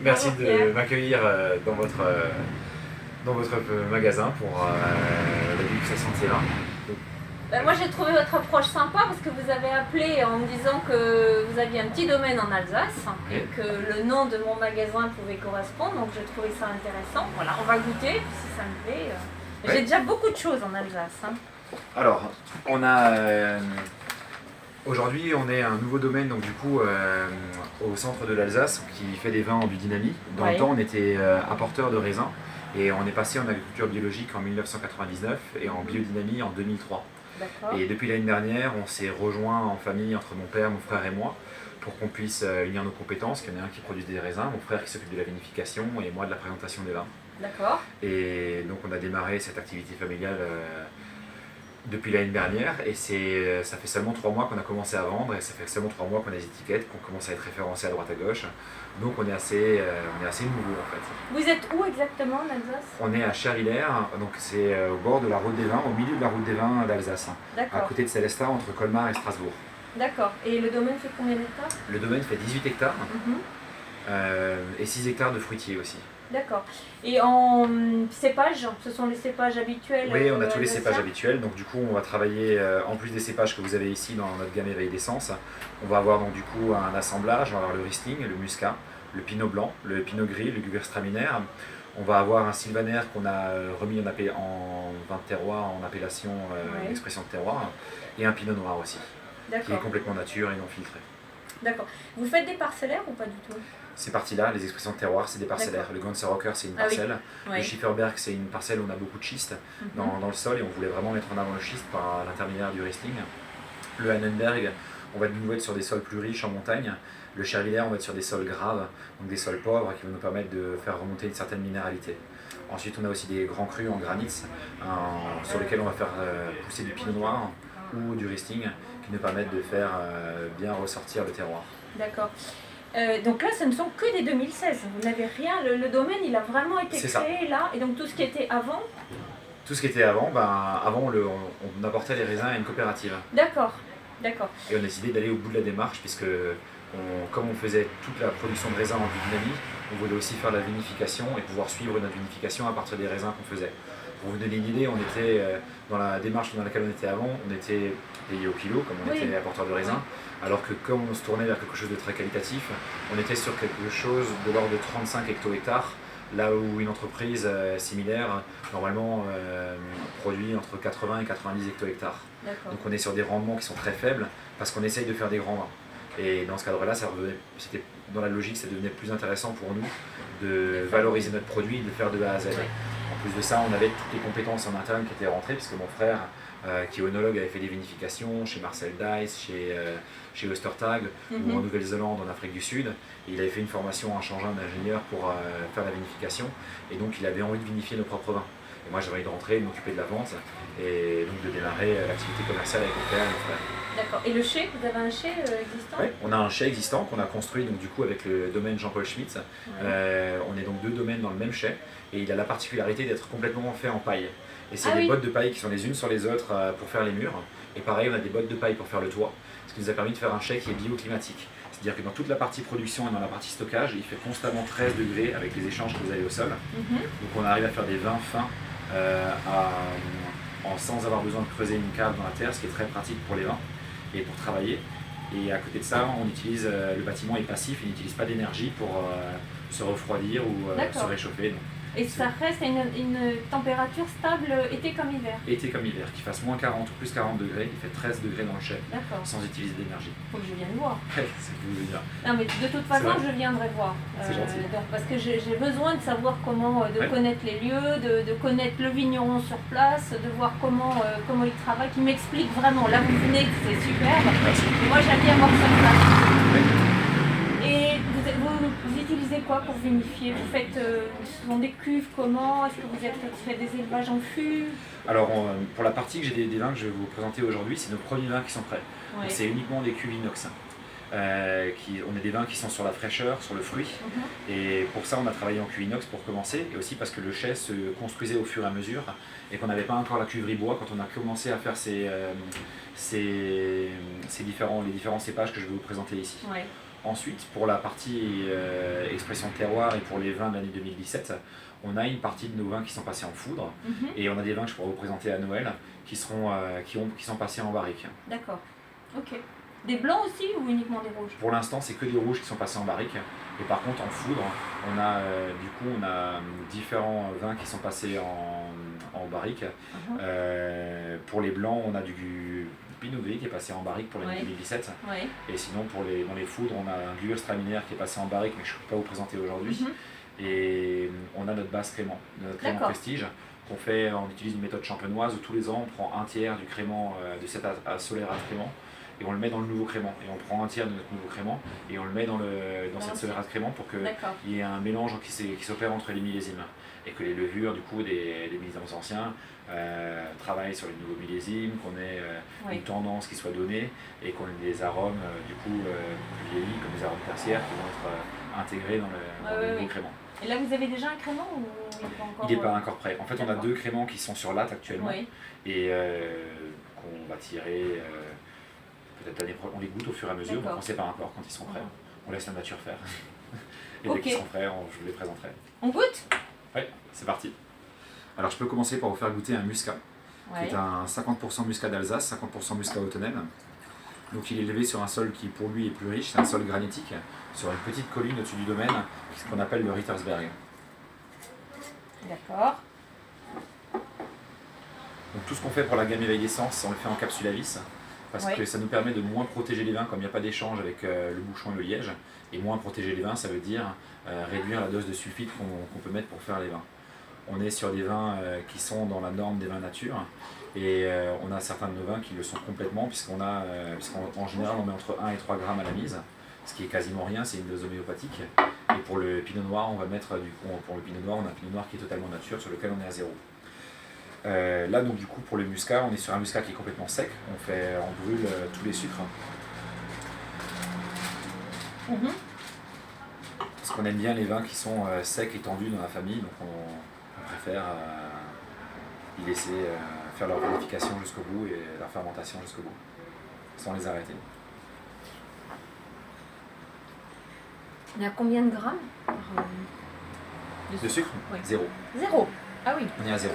Merci Bonjour Pierre. de m'accueillir dans votre magasin pour la dégustation de ces vins. Donc, Moi j'ai trouvé votre approche sympa parce que vous avez appelé en me disant que vous aviez un petit domaine en Alsace et oui. que le nom de mon magasin pouvait correspondre, donc j'ai trouvé ça intéressant. Voilà, on va goûter si ça me plaît. J'ai Ouais. déjà beaucoup de choses en Alsace. Alors, on a aujourd'hui on est un nouveau domaine donc du coup au centre de l'Alsace qui fait des vins en biodynamie. Dans le Ouais. temps on était apporteur de raisins et on est passé en agriculture biologique en 1999 et en biodynamie en 2003. D'accord. Et depuis l'année dernière, on s'est rejoint en famille entre mon père, mon frère et moi pour qu'on puisse unir nos compétences. Il y en a un qui produit des raisins, mon frère qui s'occupe de la vinification et moi de la présentation des vins. D'accord. Et donc on a démarré cette activité familiale depuis l'année dernière et ça fait seulement 3 mois qu'on a commencé à vendre et ça fait seulement 3 mois qu'on a des étiquettes, qu'on commence à être référencé à droite à gauche. Donc on est assez nouveau en fait. Vous êtes où exactement en Alsace? On est à Chervillers, donc c'est au bord de la route des vins, au milieu de la route des vins d'Alsace, à D'accord. côté de Célestat, entre Colmar et Strasbourg. D'accord. Et le domaine fait combien d'hectares? Le domaine fait 18 hectares Mhm. et 6 hectares de fruitiers aussi. D'accord. Et en cépage, ce sont les cépages habituels Oui, on a tous les alsaciens? cépages habituels, donc du coup on va travailler, en plus des cépages que vous avez ici dans notre gamme éveil d'essence, on va avoir donc du coup un assemblage, on va avoir le Riesling, le Muscat, le Pinot Blanc, le Pinot Gris, le Gewürztraminer. On va avoir un Sylvaner qu'on a remis en vin de terroir, en appellation Ouais. d'expression de terroir, et un Pinot Noir aussi, qui est D'accord. complètement nature et non filtré. D'accord. Vous faites des parcellaires ou pas du tout? Ces parties-là, les expressions de terroir, c'est des parcellaires. D'accord. Le Ganser Rocker, c'est une Ah oui. parcelle. Ouais. Le Schifferberg, c'est une parcelle où on a beaucoup de schiste Mhm. dans le sol et on voulait vraiment mettre en avant le schiste par l'intermédiaire du Riesling. Le Hannenberg, on va de nouveau être sur des sols plus riches en montagne. Le Chervillers, on va être sur des sols graves, donc des sols pauvres qui vont nous permettre de faire remonter une certaine minéralité. Ensuite, on a aussi des grands crus en granit sur lesquels on va faire pousser du pinot noir ou du Riesling qui nous permettent de faire bien ressortir le terroir. D'accord. Donc là, ce ne sont que des 2016. Vous n'avez rien. Le domaine, il a vraiment été C'est ça. créé là. Et donc tout ce qui était avant. Tout ce qui était avant, on apportait les raisins à une coopérative. D'accord. D'accord. Et on a décidé d'aller au bout de la démarche, puisque comme on faisait toute la production de raisins en biodynamie, on voulait aussi faire la vinification et pouvoir suivre notre vinification à partir des raisins qu'on faisait. Pour vous donner une idée, on était dans la démarche dans laquelle on était avant, on était payé au kilo, comme on Oui. était apporteur de raisins, alors que comme on se tournait vers quelque chose de très qualitatif, on était sur quelque chose de l'ordre de 35 hecto-hectares, là où une entreprise similaire, normalement, produit entre 80 et 90 hecto-hectares. D'accord. Donc on est sur des rendements qui sont très faibles parce qu'on essaye de faire des grands vins. Et dans ce cadre-là, c'était dans la logique, ça devenait plus intéressant pour nous de valoriser notre produit et de le faire de A à Z. Ouais. En plus de ça, on avait toutes les compétences en interne qui étaient rentrées, puisque mon frère, qui est œnologue, avait fait des vinifications chez Marcel Dice, chez Ostertag, ou en Nouvelle-Zélande, en Afrique du Sud. Et il avait fait une formation en changeant d'ingénieur pour faire la vinification. Et donc il avait envie de vinifier nos propres vins. Et moi j'avais envie de rentrer, de m'occuper de la vente, et donc de démarrer l'activité commerciale avec mon père et mon frère. D'accord. Et le chai, vous avez un chai existant? Oui, on a un chai existant qu'on a construit donc, du coup, avec le domaine Jean-Paul Schmitz. Ouais. On est donc 2 domaines dans le même chai et il a la particularité d'être complètement fait en paille. Et c'est Ah des oui. bottes de paille qui sont les unes sur les autres pour faire les murs. Et pareil, on a des bottes de paille pour faire le toit, ce qui nous a permis de faire un chai qui est bioclimatique. C'est-à-dire que dans toute la partie production et dans la partie stockage, il fait constamment 13 degrés avec les échanges que vous avez au sol. Mhm. Donc on arrive à faire des vins fins sans avoir besoin de creuser une cave dans la terre, ce qui est très pratique pour les vins et pour travailler. Et à côté de ça, on utilise le bâtiment est passif, il n'utilise pas d'énergie pour se refroidir ou se D'accord. réchauffer. Donc, Et ça reste à une température stable été comme hiver? été comme hiver, qu'il fasse moins 40 ou plus 40 degrés, il fait 13 degrés dans le chai D'accord. sans utiliser d'énergie. Faut que je vienne voir. C'est ce que vous voulez dire. Non mais de toute façon vrai. je viendrai voir. C'est gentil. Donc, parce que j'ai besoin de savoir comment, de Ouais. connaître les lieux, de connaître le vigneron sur place, de voir comment il travaille, qu'il m'explique vraiment. Là vous venez, c'est super. Merci. Et moi j'aime bien voir sur place. Ouais. Et vous utilisez quoi pour vinifier? Vous faites ce sont des cuves comment? Est-ce que vous avez peut-être fait des élevages en fût? Alors pour la partie que j'ai des vins que je vais vous présenter aujourd'hui, c'est nos premiers vins qui sont prêts. Ouais. Donc, c'est uniquement des cuves inox. On a des vins qui sont sur la fraîcheur, sur le fruit. Mhm. Et pour ça, on a travaillé en cuve inox pour commencer, et aussi parce que le chai se construisait au fur et à mesure, et qu'on n'avait pas encore la cuverie bois quand on a commencé à faire les différents cépages que je vais vous présenter ici. Ouais. Ensuite, pour la partie expression de terroir et pour les vins de l'année 2017, on a une partie de nos vins qui sont passés en foudre et on a des vins que je pourrais vous présenter à Noël qui sont passés en barrique. D'accord. Ok. Des blancs aussi ou uniquement des rouges? Pour l'instant, c'est que des rouges qui sont passés en barrique. Et par contre, en foudre, on a différents vins qui sont passés en barrique. Pour les blancs, on a du Pinot Gris qui est passé en barrique pour l'année 2017. Ouais. Et sinon, dans les foudres, on a un Gewürztraminer qui est passé en barrique, mais je ne peux pas vous présenter aujourd'hui. Et on a notre base crément, notre crément prestige. On utilise une méthode champenoise où tous les ans, on prend un tiers du crément de cette Solera crément et on le met dans le nouveau crément. Et on prend un tiers de notre nouveau crément et on le met dans cette Solera crément pour qu'il y ait un mélange qui s'opère entre les millésimes. Et que les levures du coup des millésimes anciens travaillent sur les nouveaux millésimes, qu'on ait une tendance qui soit donnée et qu'on ait des arômes du coup plus vieillis, comme des arômes tertiaires qui vont être intégrés dans le nouveau crément. Et là vous avez déjà un crément ou il n'est pas encore prêt. En fait on a 2 créments qui sont sur latte actuellement et qu'on va tirer peut-être l'année prochaine. On les goûte au fur et à mesure, donc on ne sait pas encore quand ils seront prêts. On laisse la nature faire. Et dès qu'ils seront prêts, je vous les présenterai. On goûte? Oui, c'est parti. Alors je peux commencer par vous faire goûter un muscat, qui est un 50% muscat d'Alsace, 50% muscat hautonnel. Donc il est élevé sur un sol qui pour lui est plus riche, c'est un sol granitique, sur une petite colline au-dessus du domaine, qu'on appelle le Rittersberg. D'accord. Donc tout ce qu'on fait pour la gamme éveil d'essence, on le fait en capsule à vis, parce que ça nous permet de moins protéger les vins comme il n'y a pas d'échange avec le bouchon et le liège. Et moins protéger les vins, ça veut dire réduire la dose de sulfite qu'on peut mettre pour faire les vins. On est sur des vins qui sont dans la norme des vins nature et on a certains de nos vins qui le sont complètement puisqu'en général on met entre 1 et 3 grammes à la mise, ce qui est quasiment rien, c'est une dose homéopathique. Et pour le pinot noir, on va mettre pour le pinot noir, on a un pinot noir qui est totalement nature sur lequel on est à 0. Là donc du coup pour le muscat, on est sur un muscat qui est complètement sec, on brûle tous les sucres. Parce qu'on aime bien les vins qui sont secs et tendus dans la famille, donc on préfère y laisser faire leur vinification jusqu'au bout et leur fermentation jusqu'au bout, sans les arrêter. Il y a combien de grammes de sucre? 0. 0. Ah oui. On est à 0.